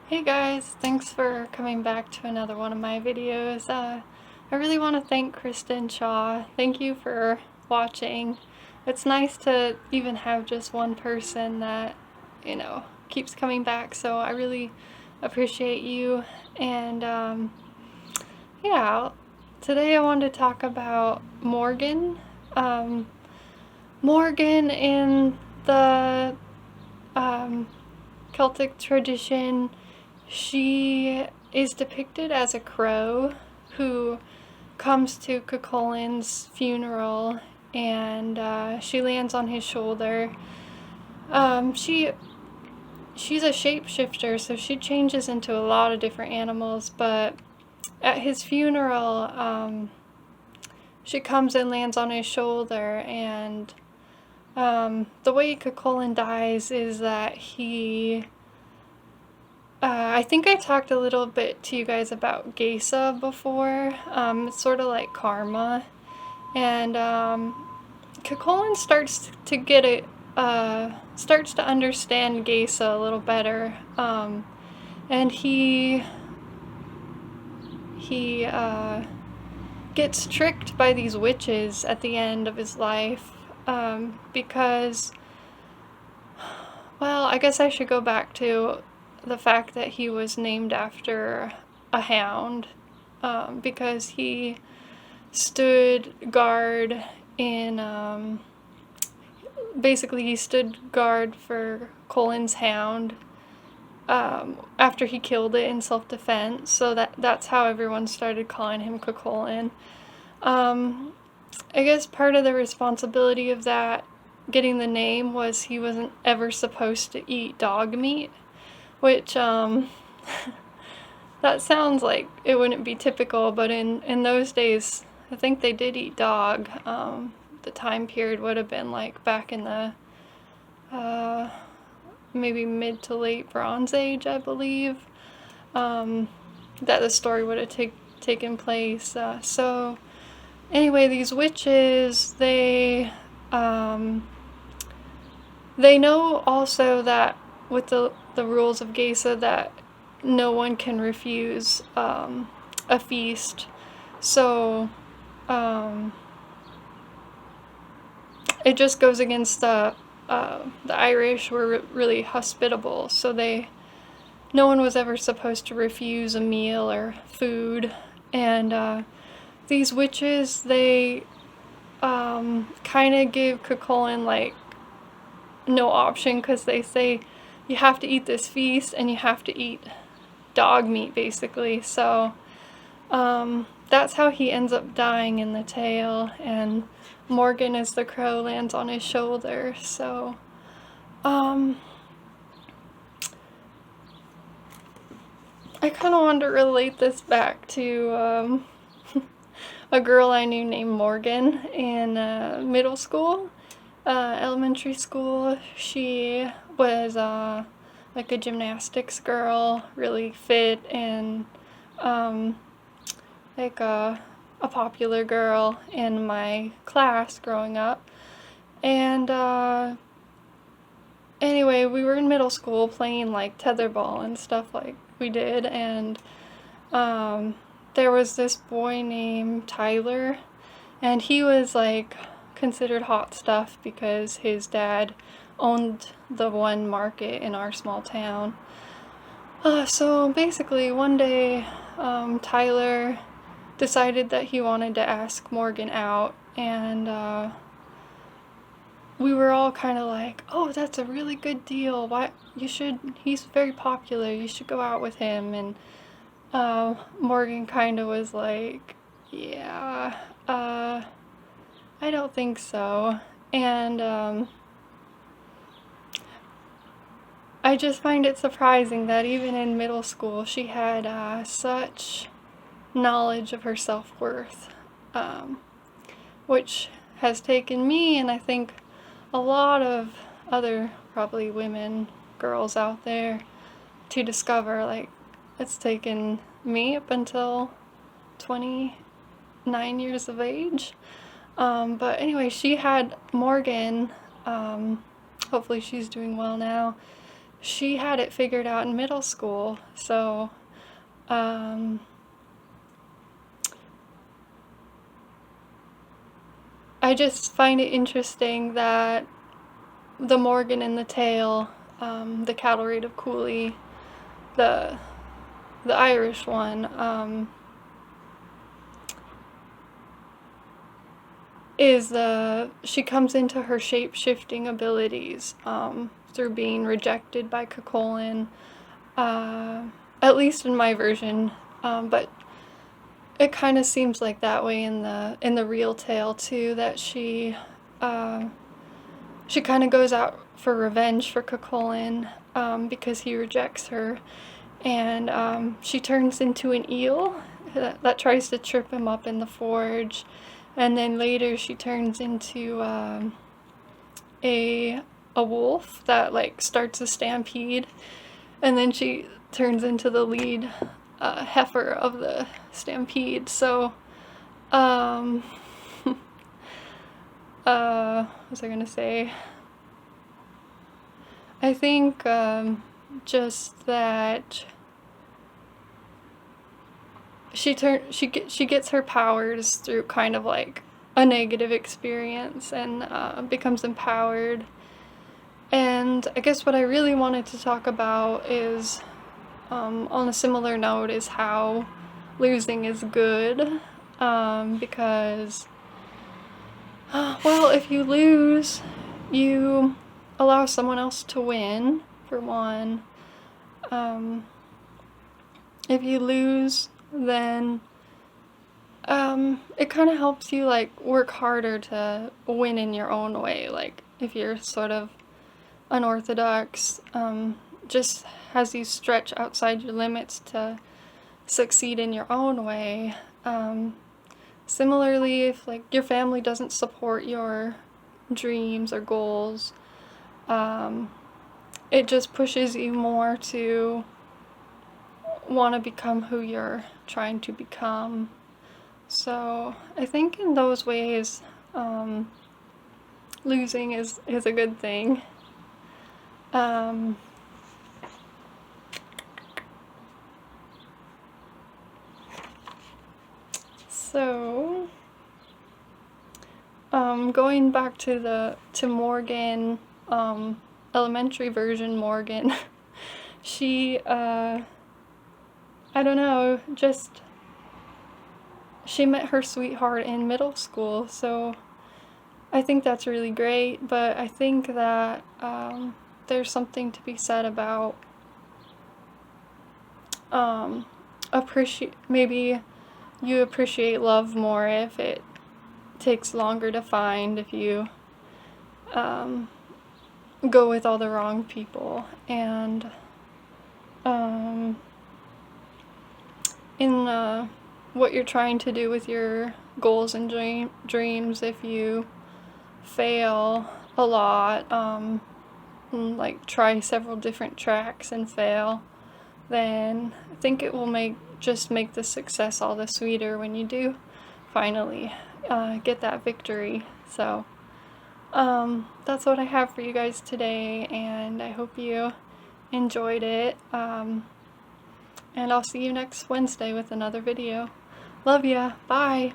Hey guys, thanks for coming back to another one of my videos. I really want to thank Kristen Shaw. Thank you for watching. It's nice to even have just one person that, keeps coming back, so I really appreciate you. And yeah, today I wanted to talk about Morgan. Morgan in the Celtic tradition. She is depicted as a crow who comes to Cuchulain's funeral, and she lands on his shoulder. She's a shapeshifter, so she changes into a lot of different animals, but at his funeral, she comes and lands on his shoulder, and the way Cuchulain dies is that I think I talked a little bit to you guys about Geisa before. It's sort of like karma. And Cuchulain starts to get it, starts to understand Geisa a little better. And he gets tricked by these witches at the end of his life. Because, well, I guess I should go back to the fact that he was named after a hound, because he stood guard in, basically he stood guard for Colin's hound after he killed it in self-defense, so that's how everyone started calling him Cuchulain. I guess part of the responsibility of that, getting the name, was he wasn't ever supposed to eat dog meat, which, that sounds like it wouldn't be typical, but in those days, I think they did eat dog. The time period would have been like back in the maybe mid to late Bronze Age, I believe, that the story would have taken place. So anyway, these witches, they know also that with the rules of Geisa that no one can refuse a feast. So it just goes against the Irish were really hospitable, so no one was ever supposed to refuse a meal or food. And these witches, they kind of give Cuchulain like no option, because they say you have to eat this feast and you have to eat dog meat, basically. So that's how he ends up dying in the tale, and Morgan, as the crow, lands on his shoulder. So I kind of wanted to relate this back to a girl I knew named Morgan in middle school, elementary school. She was like a gymnastics girl, really fit, and like a popular girl in my class growing up. And anyway, we were in middle school playing like tetherball and stuff like we did, and there was this boy named Tyler, and he was like considered hot stuff because his dad owned the one market in our small town. So basically one day Tyler decided that he wanted to ask Morgan out, and we were all kind of like, oh, that's a really good deal, he's very popular, you should go out with him. And Morgan kind of was like, yeah, I don't think so. And I just find it surprising that even in middle school she had such knowledge of her self-worth, which has taken me, and I think a lot of other probably women, girls out there, to discover. Like, it's taken me up until 29 years of age. But anyway, she had Morgan, hopefully she's doing well now, she had it figured out in middle school. So I just find it interesting that the Morrigan in the tale, the Cattle Raid of Cooley, the Irish one, is she comes into her shape-shifting abilities through being rejected by Cuchulain, at least in my version, but it kind of seems like that way in the real tale too, that she kind of goes out for revenge for Cuchulain because he rejects her, and she turns into an eel that tries to trip him up in the forge, and then later she turns into a wolf that like starts a stampede, and then she turns into the lead heifer of the stampede. So what was I gonna say? I think just that she gets her powers through kind of like a negative experience, and becomes empowered. And I guess what I really wanted to talk about is, on a similar note, is how losing is good, because well, if you lose, you allow someone else to win, for one. If you lose, then it kind of helps you like work harder to win in your own way. Like if you're sort of unorthodox, just has you stretch outside your limits to succeed in your own way. Similarly, if like your family doesn't support your dreams or goals, it just pushes you more to want to become who you're trying to become. So I think in those ways, losing is a good thing. So going back to Morgan, elementary version Morgan, she I don't know, just she met her sweetheart in middle school, so I think that's really great. But I think that there's something to be said about maybe you appreciate love more if it takes longer to find, if you go with all the wrong people. And in what you're trying to do with your goals and dreams, if you fail a lot, like try several different tracks and fail, then I think it will make the success all the sweeter when you do finally get that victory. So that's what I have for you guys today, and I hope you enjoyed it. And I'll see you next Wednesday with another video. Love ya. Bye.